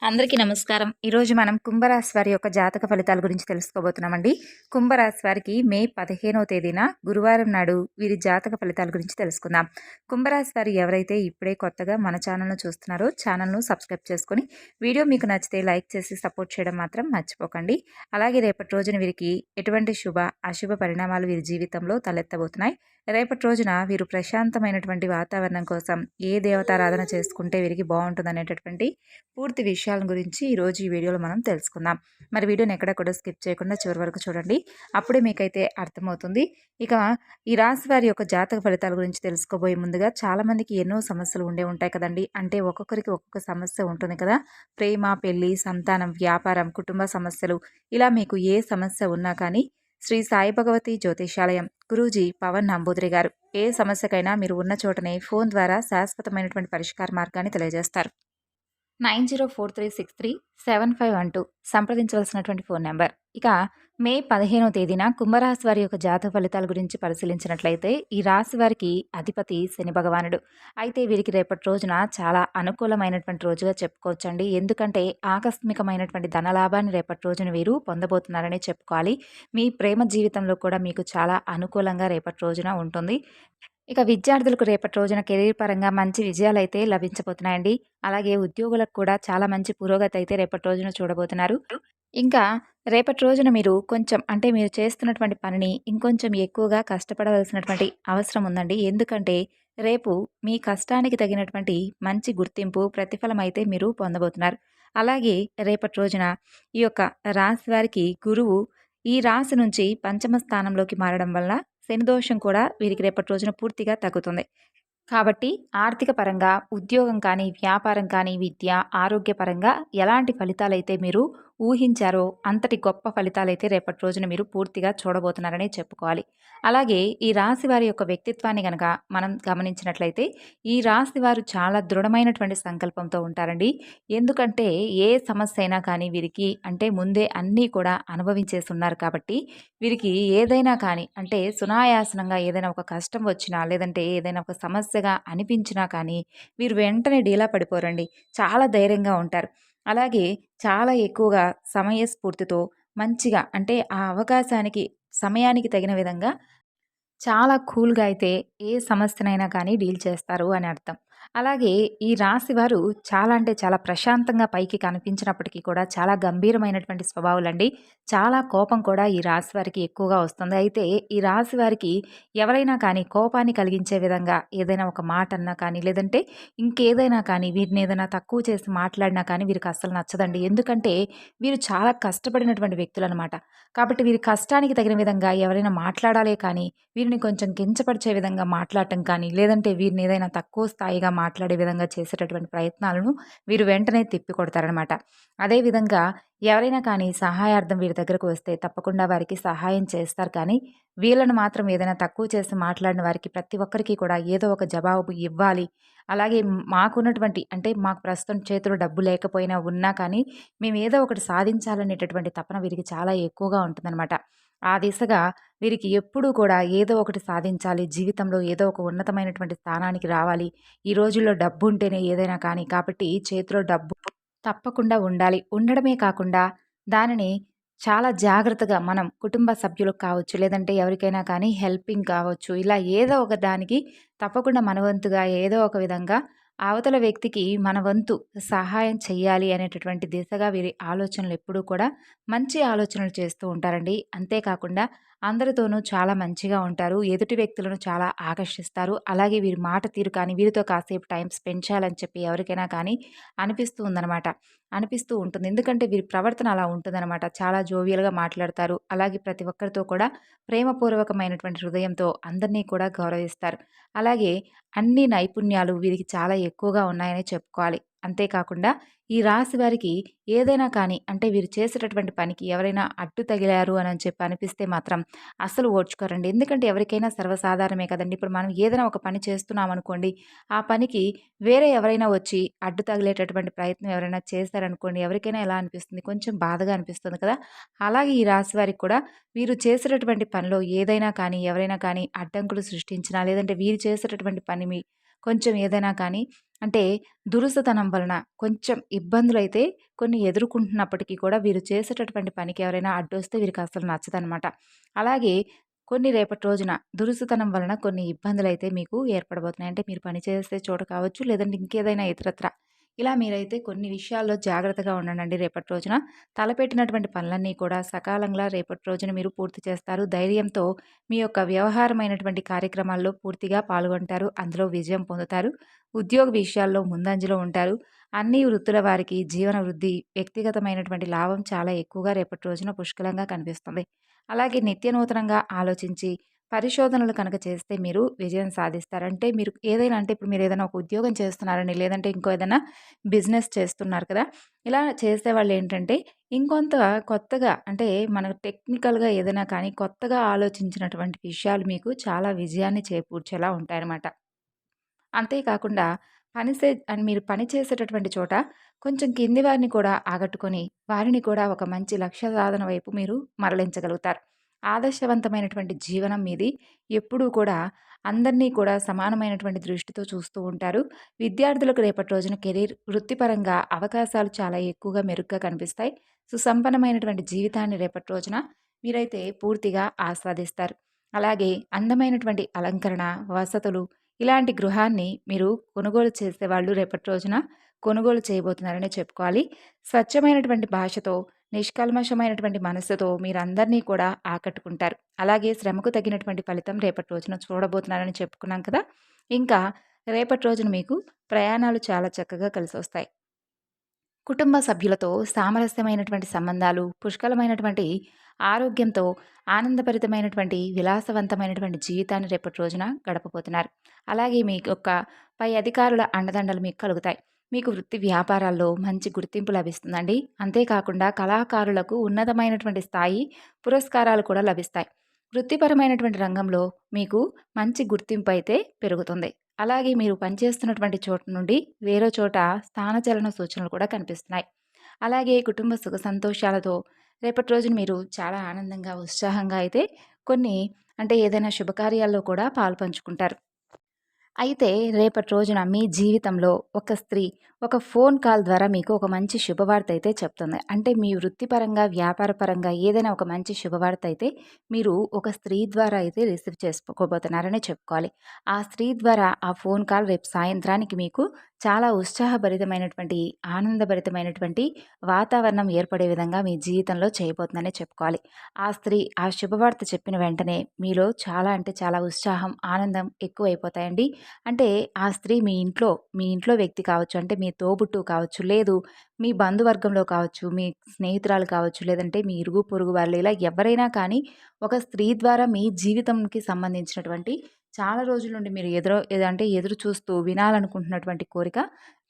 అందరికీ నమస్కారం. ఈరోజు మనం కుంభరాశి వారి యొక్క జాతక ఫలితాల గురించి తెలుసుకోబోతున్నామండి. కుంభరాశి వారికి మే 15వ తేదీన గురువారం నాడు వీరి జాతక ఫలితాల గురించి తెలుసుకుందాం. కుంభరాశి వారు ఎవరైతే ఇప్పుడే కొత్తగా మన ఛానల్‌ను చూస్తున్నారో ఛానల్‌ను సబ్స్క్రైబ్ చేసుకొని వీడియో మీకు నచ్చితే లైక్ చేసి సపోర్ట్ చేయడం మాత్రం మర్చిపోకండి. అలాగే రేపటి రోజున వీరికి ఎటువంటి శుభ, అశుభ పరిణామాలు వీరి జీవితంలో తలెత్తబోతున్నాయి. రేపటి రోజున వీరు ప్రశాంతమైనటువంటి వాతావరణం కోసం ఏ దేవతారాధన చేసుకుంటే వీరికి బాగుంటుందనేటటువంటి పూర్తి విషయాల గురించి ఈరోజు ఈ వీడియోలో మనం తెలుసుకుందాం. మరి వీడియోని ఎక్కడ కూడా స్కిప్ చేయకుండా చివరి వరకు చూడండి. అప్పుడే మీకైతే అర్థమవుతుంది. ఇక ఈ రాశి వారి యొక్క జాతక ఫలితాల గురించి తెలుసుకోబోయే ముందుగా చాలామందికి ఎన్నో సమస్యలు ఉండే ఉంటాయి కదండి. అంటే ఒక్కొక్కరికి ఒక్కొక్క సమస్య ఉంటుంది కదా. ప్రేమ, పెళ్లి, సంతానం, వ్యాపారం, కుటుంబ సమస్యలు ఇలా మీకు ఏ సమస్య ఉన్నా కానీ శ్రీ సాయి భగవతి జ్యోతిషాలయం గురూజీ పవన్ నంబూద్రి గారు ఏ సమస్యకైనా మీరు ఉన్న చోటనే ఫోన్ ద్వారా శాశ్వతమైనటువంటి పరిష్కార మార్గాన్ని తెలియజేస్తారు. 9043637512 సంప్రదించవలసినటువంటి ఫోన్ నెంబర్. ఇక మే 15వ తేదీన కుంభరాశి వారి యొక్క జాతక ఫలితాల గురించి పరిశీలించినట్లయితే ఈ రాశి వారికి అధిపతి శని భగవానుడు. అయితే వీరికి రేపటి రోజున చాలా అనుకూలమైనటువంటి రోజుగా చెప్పుకోవచ్చండి. ఎందుకంటే ఆకస్మికమైనటువంటి ధనలాభాన్ని రేపటి రోజున వీరు పొందబోతున్నారని చెప్పుకోవాలి. మీ ప్రేమ జీవితంలో కూడా మీకు చాలా అనుకూలంగా రేపటి రోజున ఉంటుంది. ఇక విద్యార్థులకు రేపటి రోజున కెరీర్ పరంగా మంచి విజయాలైతే లభించబోతున్నాయండి. అలాగే ఉద్యోగులకు కూడా చాలా మంచి పురోగతి అయితే రేపటి రోజున చూడబోతున్నారు. ఇంకా రేపటి రోజున మీరు కొంచెం అంటే మీరు చేస్తున్నటువంటి పనిని ఇంకొంచెం ఎక్కువగా కష్టపడవలసినటువంటి అవసరం ఉందండి. ఎందుకంటే రేపు మీ కష్టానికి తగినటువంటి మంచి గుర్తింపు, ప్రతిఫలం అయితే మీరు పొందబోతున్నారు. అలాగే రేపటి రోజున ఈ యొక్క రాశి వారికి గురువు ఈ రాశి నుంచి పంచమ స్థానంలోకి మారడం వల్ల శని దోషం కూడా వీరికి రేపటి రోజున పూర్తిగా తగ్గుతుంది. కాబట్టి ఆర్థిక పరంగా, ఉద్యోగం కానీ, వ్యాపారం కానీ, విద్య, ఆరోగ్యపరంగా ఎలాంటి ఫలితాలైతే మీరు ఊహించారో అంతటి గొప్ప ఫలితాలైతే రేపటి రోజున మీరు పూర్తిగా చూడబోతున్నారని చెప్పుకోవాలి. అలాగే ఈ రాశి వారి యొక్క వ్యక్తిత్వాన్ని గనక మనం గమనించినట్లయితే ఈ రాశి వారు చాలా దృఢమైనటువంటి సంకల్పంతో ఉంటారండి. ఎందుకంటే ఏ సమస్య అయినా కానీ వీరికి అంటే ముందే అన్నీ కూడా అనుభవించేసి ఉన్నారు కాబట్టి వీరికి ఏదైనా కానీ అంటే సునాయాసనంగా ఏదైనా ఒక కష్టం వచ్చినా లేదంటే ఏదైనా ఒక సమస్యగా అనిపించినా కానీ వీరు వెంటనే డీలా పడిపోరండి. చాలా ధైర్యంగా ఉంటారు. అలాగే చాలా ఎక్కువగా సమయస్ఫూర్తితో మంచిగా అంటే ఆ అవకాశానికి, సమయానికి తగిన విధంగా చాలా కూల్‌గా అయితే ఏ సమస్యనైనా కానీ డీల్ చేస్తారు అని అర్థం. అలాగే ఈ రాశివారు చాలా అంటే చాలా ప్రశాంతంగా పైకి కనిపించినప్పటికీ కూడా చాలా గంభీరమైనటువంటి స్వభావాలండి. చాలా కోపం కూడా ఈ రాశి వారికి ఎక్కువగా వస్తుంది. అయితే ఈ రాశి వారికి ఎవరైనా కానీ కోపాన్ని కలిగించే విధంగా ఏదైనా ఒక మాట అన్నా కానీ, లేదంటే ఇంకేదైనా కానీ వీరిని ఏదైనా తక్కువ చేసి మాట్లాడినా కానీ వీరికి అస్సలు నచ్చదండి. ఎందుకంటే వీరు చాలా కష్టపడినటువంటి వ్యక్తులనమాట. కాబట్టి వీరి కష్టానికి తగిన విధంగా ఎవరైనా మాట్లాడాలే కానీ వీరిని కొంచెం కించపరిచే విధంగా మాట్లాడటం కానీ, లేదంటే వీరిని ఏదైనా తక్కువ స్థాయిగా మాట్లాడే విధంగా చేసేటటువంటి ప్రయత్నాలను వీరు వెంటనే తిప్పికొడతారనమాట. అదేవిధంగా ఎవరైనా కానీ సహాయార్థం వీరి దగ్గరకు వస్తే తప్పకుండా వారికి సహాయం చేస్తారు కానీ, వీళ్ళను మాత్రం ఏదైనా తక్కువ చేసి మాట్లాడిన వారికి ప్రతి ఒక్కరికి కూడా ఏదో ఒక జవాబు ఇవ్వాలి. అలాగే మాకున్నటువంటి అంటే మాకు ప్రస్తుతం చేతిలో డబ్బు లేకపోయినా ఉన్నా కానీ, మేము ఏదో ఒకటి సాధించాలనేటటువంటి తపన వీరికి చాలా ఎక్కువగా ఉంటుందనమాట. ఆ దిశగా వీరికి ఎప్పుడూ కూడా ఏదో ఒకటి సాధించాలి. జీవితంలో ఏదో ఒక ఉన్నతమైనటువంటి స్థానానికి రావాలి. ఈ రోజుల్లో డబ్బుంటేనే ఏదైనా కానీ కాబట్టి చేతిలో డబ్బు తప్పకుండా ఉండాలి. ఉండడమే కాకుండా దానిని చాలా జాగ్రత్తగా మనం కుటుంబ సభ్యులకు కావచ్చు, లేదంటే ఎవరికైనా కానీ హెల్పింగ్ కావచ్చు. ఇలా ఏదో ఒక దానికి తప్పకుండా మన వంతుగా ఏదో ఒక విధంగా అవతల వ్యక్తికి మన వంతు సహాయం చేయాలి అనేటటువంటి దిశగా వీరి ఆలోచనలు ఎప్పుడూ కూడా మంచి ఆలోచనలు చేస్తూ ఉంటారండి. అంతేకాకుండా అందరితోనూ చాలా మంచిగా ఉంటారు. ఎదుటి వ్యక్తులను చాలా ఆకర్షిస్తారు. అలాగే వీరి మాట తీరు కానీ వీరితో కాసేపు టైం స్పెండ్ చేయాలని చెప్పి ఎవరికైనా కానీ అనిపిస్తూ ఉందనమాట. అనిపిస్తూ ఉంటుంది. ఎందుకంటే వీరి ప్రవర్తన అలా ఉంటుందనమాట. చాలా జోవియల్‌గా మాట్లాడతారు. అలాగే ప్రతి ఒక్కరితో కూడా ప్రేమపూర్వకమైనటువంటి హృదయంతో అందరినీ కూడా గౌరవిస్తారు. అలాగే అన్ని నైపుణ్యాలు వీరికి చాలా ఎక్కువగా ఉన్నాయనే చెప్పుకోవాలి. అంతేకాకుండా ఈ రాశి వారికి ఏదైనా కానీ అంటే వీరు చేసేటటువంటి పనికి ఎవరైనా అడ్డు తగిలారు అని చెప్పి అనిపిస్తే మాత్రం అస్సలు ఓర్చుకోరండి. ఎందుకంటే ఎవరికైనా సర్వసాధారణమే కదండీ. ఇప్పుడు మనం ఏదైనా ఒక పని చేస్తున్నామనుకోండి, ఆ పనికి వేరే ఎవరైనా వచ్చి అడ్డు తగిలేటటువంటి ప్రయత్నం ఎవరైనా చేశారనుకోండి, ఎవరికైనా ఎలా అనిపిస్తుంది? కొంచెం బాధగా అనిపిస్తుంది కదా! అలాగే ఈ రాశి వారికి కూడా వీరు చేసేటటువంటి పనిలో ఏదైనా కానీ, ఎవరైనా కానీ అడ్డంకులు సృష్టించినా, లేదంటే వీరు చేసేటటువంటి పని కొంచెం ఏదైనా కానీ అంటే దురుసుతనం వలన కొంచెం ఇబ్బందులైతే కొన్ని ఎదుర్కొంటున్నప్పటికీ కూడా వీరు చేసేటటువంటి పనికి ఎవరైనా అడ్డొస్తే వీరికి అసలు నచ్చదనమాట. అలాగే కొన్ని రేపటి రోజున దురుసుతనం వలన కొన్ని ఇబ్బందులైతే మీకు ఏర్పడబోతున్నాయి. అంటే మీరు పని చేసే చోట కావచ్చు, లేదంటే ఇంకేదైనా ఇతరత్ర. ఇలా మీరైతే కొన్ని విషయాల్లో జాగ్రత్తగా ఉండండండి రేపటి రోజున. తలపెట్టినటువంటి పనులన్నీ కూడా సకాలంగా రేపటి రోజున మీరు పూర్తి చేస్తారు. ధైర్యంతో మీ యొక్క వ్యవహారమైనటువంటి కార్యక్రమాల్లో పూర్తిగా పాల్గొంటారు. అందులో విజయం పొందుతారు. ఉద్యోగ విషయాల్లో ముందంజలో ఉంటారు. అన్ని వృత్తుల వారికి జీవన వృద్ధి, వ్యక్తిగతమైనటువంటి లాభం చాలా ఎక్కువగా రేపటి రోజున పుష్కలంగా కనిపిస్తుంది. అలాగే నిత్య నూతనంగా ఆలోచించి పరిశోధనలు కనుక చేస్తే మీరు విజయం సాధిస్తారు. అంటే మీరు ఏదైనా అంటే ఇప్పుడు మీరేదైనా ఒక ఉద్యోగం చేస్తున్నారని, లేదంటే ఇంకో ఏదైనా బిజినెస్ చేస్తున్నారు కదా! ఇలా చేసేవాళ్ళేంటంటే ఇంకొంత కొత్తగా అంటే మనకు టెక్నికల్‌గా ఏదైనా కానీ కొత్తగా ఆలోచించినటువంటి విషయాలు మీకు చాలా విజయాన్ని చేకూర్చేలా ఉంటాయన్నమాట. అంతేకాకుండా మీరు పని చేసేటటువంటి చోట కొంచెం కింది వారిని కూడా ఆకట్టుకొని, వారిని కూడా ఒక మంచి లక్ష్య సాధన వైపు మీరు మరలించగలుగుతారు. ఆదర్శవంతమైనటువంటి జీవనం మీది. ఎప్పుడూ కూడా అందరినీ కూడా సమానమైనటువంటి దృష్టితో చూస్తూ ఉంటారు. విద్యార్థులకు రేపటి రోజున కెరీర్ వృత్తిపరంగా అవకాశాలు చాలా ఎక్కువగా మెరుగ్గా కనిపిస్తాయి. సుసంపన్నమైనటువంటి జీవితాన్ని రేపటి రోజున మీరైతే పూర్తిగా ఆస్వాదిస్తారు. అలాగే అందమైనటువంటి అలంకరణ, వసతులు ఇలాంటి గృహాన్ని మీరు కొనుగోలు చేసేవాళ్ళు రేపటి రోజున కొనుగోలు చేయబోతున్నారనే చెప్పుకోవాలి. స్వచ్ఛమైనటువంటి భాషతో, నిష్కల్మషమైనటువంటి మనస్సుతో మీరందరినీ కూడా ఆకట్టుకుంటారు. అలాగే శ్రమకు తగినటువంటి ఫలితం రేపటి రోజున చూడబోతున్నారని చెప్పుకున్నాం కదా! ఇంకా రేపటి రోజున మీకు ప్రయాణాలు చాలా చక్కగా కలిసొస్తాయి. కుటుంబ సభ్యులతో సామరస్యమైనటువంటి సంబంధాలు, పుష్కలమైనటువంటి ఆరోగ్యంతో, ఆనందభరితమైనటువంటి, విలాసవంతమైనటువంటి జీవితాన్ని రేపటి రోజున గడపబోతున్నారు. అలాగే మీ యొక్క పై అధికారుల అండదండలు మీకు కలుగుతాయి. మీకు వృత్తి వ్యాపారాల్లో మంచి గుర్తింపు లభిస్తుందండి. అంతేకాకుండా కళాకారులకు ఉన్నతమైనటువంటి స్థాయి, పురస్కారాలు కూడా లభిస్తాయి. వృత్తిపరమైనటువంటి రంగంలో మీకు మంచి గుర్తింపు అయితే పెరుగుతుంది. అలాగే మీరు పనిచేస్తున్నటువంటి చోటు నుండి వేరే చోట స్థానచలన సూచనలు కూడా కనిపిస్తున్నాయి. అలాగే కుటుంబ సుఖ సంతోషాలతో రేపటి రోజున మీరు చాలా ఆనందంగా, ఉత్సాహంగా అయితే కొన్ని అంటే ఏదైనా శుభకార్యాల్లో కూడా పాలుపంచుకుంటారు. అయితే రేపటి రోజున మీ జీవితంలో ఒక స్త్రీ ఒక ఫోన్ కాల్ ద్వారా మీకు ఒక మంచి శుభవార్త అయితే చెప్తుంది. అంటే మీ వృత్తిపరంగా, వ్యాపారపరంగా ఏదైనా ఒక మంచి శుభవార్త అయితే మీరు ఒక స్త్రీ ద్వారా అయితే రిసీవ్ చేసుకోబోతున్నారనే చెప్పుకోవాలి. ఆ స్త్రీ ద్వారా ఆ ఫోన్ కాల్ రేపు సాయంత్రానికి మీకు చాలా ఉత్సాహభరితమైనటువంటి, ఆనందభరితమైనటువంటి వాతావరణం ఏర్పడే విధంగా మీ జీవితంలో చేయబోతుందనే చెప్పుకోవాలి. ఆ స్త్రీ ఆ శుభవార్త చెప్పిన వెంటనే మీలో చాలా అంటే చాలా ఉత్సాహం, ఆనందం ఎక్కువైపోతాయండి. అంటే ఆ స్త్రీ మీ ఇంట్లో వ్యక్తి కావచ్చు, అంటే మీ తోబుట్టువు కావచ్చు, లేదు మీ బంధువర్గంలో కావచ్చు, మీ స్నేహితురాలు కావచ్చు, లేదంటే మీ ఇరుగు పొరుగు వాళ్ళు ఇలా ఎవరైనా కానీ ఒక స్త్రీ ద్వారా మీ జీవితంకి సంబంధించినటువంటి చాలా రోజుల నుండి మీరు ఎదురు చూస్తూ వినాలనుకుంటున్నటువంటి కోరిక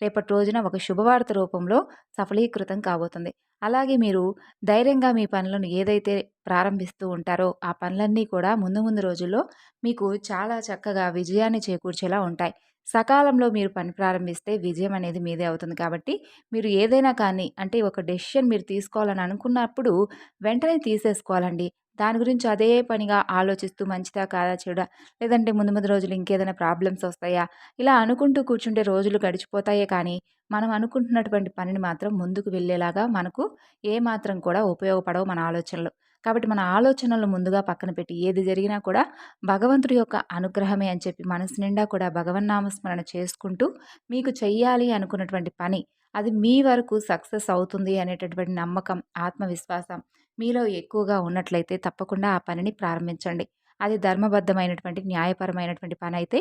రేపటి రోజున ఒక శుభవార్త రూపంలో సఫలీకృతం కాబోతుంది. అలాగే మీరు ధైర్యంగా మీ పనులను ఏదైతే ప్రారంభిస్తూ ఉంటారో ఆ పనులన్నీ కూడా ముందు ముందు రోజుల్లో మీకు చాలా చక్కగా విజయాన్ని చేకూర్చేలా ఉంటాయి. సకాలంలో మీరు పని ప్రారంభిస్తే విజయం అనేది మీదే అవుతుంది కాబట్టి మీరు ఏదైనా కానీ అంటే ఒక డెసిషన్ మీరు తీసుకోవాలని అనుకున్నప్పుడు వెంటనే తీసేసుకోవాలండి. దాని గురించి అదే పనిగా ఆలోచిస్తూ మంచిదా కాదా చెడా లేదంటే ముందు ముందు రోజులు ఇంకేదైనా ప్రాబ్లమ్స్ వస్తాయా ఇలా అనుకుంటూ కూర్చుంటే రోజులు గడిచిపోతాయే కానీ మనం అనుకుంటున్నటువంటి పనిని మాత్రం ముందుకు వెళ్ళేలాగా మనకు ఏమాత్రం కూడా ఉపయోగపడవు మన ఆలోచనలు. కాబట్టి మన ఆలోచనలు ముందుగా పక్కన పెట్టి ఏది జరిగినా కూడా భగవంతుడి యొక్క అనుగ్రహమే అని చెప్పి మనసు నిండా కూడా భగవన్నామస్మరణ చేసుకుంటూ మీకు చెయ్యాలి అనుకున్నటువంటి పని అది మీ వరకు సక్సెస్ అవుతుంది అనేటటువంటి నమ్మకం, ఆత్మవిశ్వాసం మీలో ఎక్కువగా ఉన్నట్లయితే తప్పకుండా ఆ పనిని ప్రారంభించండి. అది ధర్మబద్ధమైనటువంటి, న్యాయపరమైనటువంటి పనైతే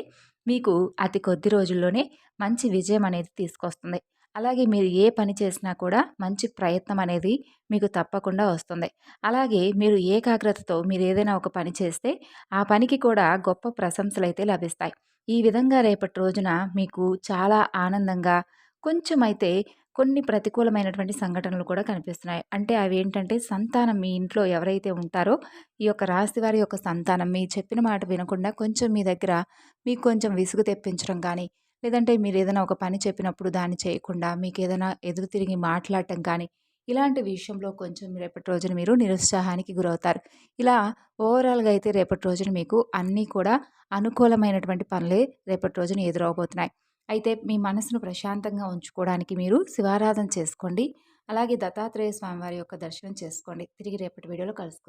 మీకు అతి కొద్ది రోజుల్లోనే మంచి విజయం అనేది తీసుకొస్తుంది. అలాగే మీరు ఏ పని చేసినా కూడా మంచి ప్రయత్నం అనేది మీకు తప్పకుండా వస్తుంది. అలాగే మీరు ఏకాగ్రతతో మీరేదైనా ఒక పని చేస్తే ఆ పనికి కూడా గొప్ప ప్రశంసలైతే లభిస్తాయి. ఈ విధంగా రేపటి రోజున మీకు చాలా ఆనందంగా కొంచెమైతే కొన్ని ప్రతికూలమైనటువంటి సంఘటనలు కూడా కనిపిస్తున్నాయి. అంటే అవేంటంటే సంతానం మీ ఇంట్లో ఎవరైతే ఉంటారో ఈ యొక్క రాశి వారి యొక్క సంతానం మీ చెప్పిన మాట వినకుండా కొంచెం మీ దగ్గర మీకు కొంచెం విసుగు తెప్పించడం కానీ, లేదంటే మీరేదైనా ఒక పని చెప్పినప్పుడు దాన్ని చేయకుండా మీకేదైనా ఎదురు తిరిగి మాట్లాడటం కానీ, ఇలాంటి విషయంలో కొంచెం రేపటి రోజున మీరు నిరుత్సాహానికి గురవుతారు. ఇలా ఓవరాల్‌గా అయితే రేపటి రోజున మీకు అన్నీ కూడా అనుకూలమైనటువంటి పనులే రేపటి రోజున ఎదురవబోతున్నాయి. అయితే మీ మనసును ప్రశాంతంగా ఉంచుకోవడానికి మీరు శివారాధన చేసుకోండి. అలాగే దత్తాత్రేయ స్వామివారి యొక్క దర్శనం చేసుకోండి. తిరిగి రేపటి వీడియోలో కలుసుకుందాం.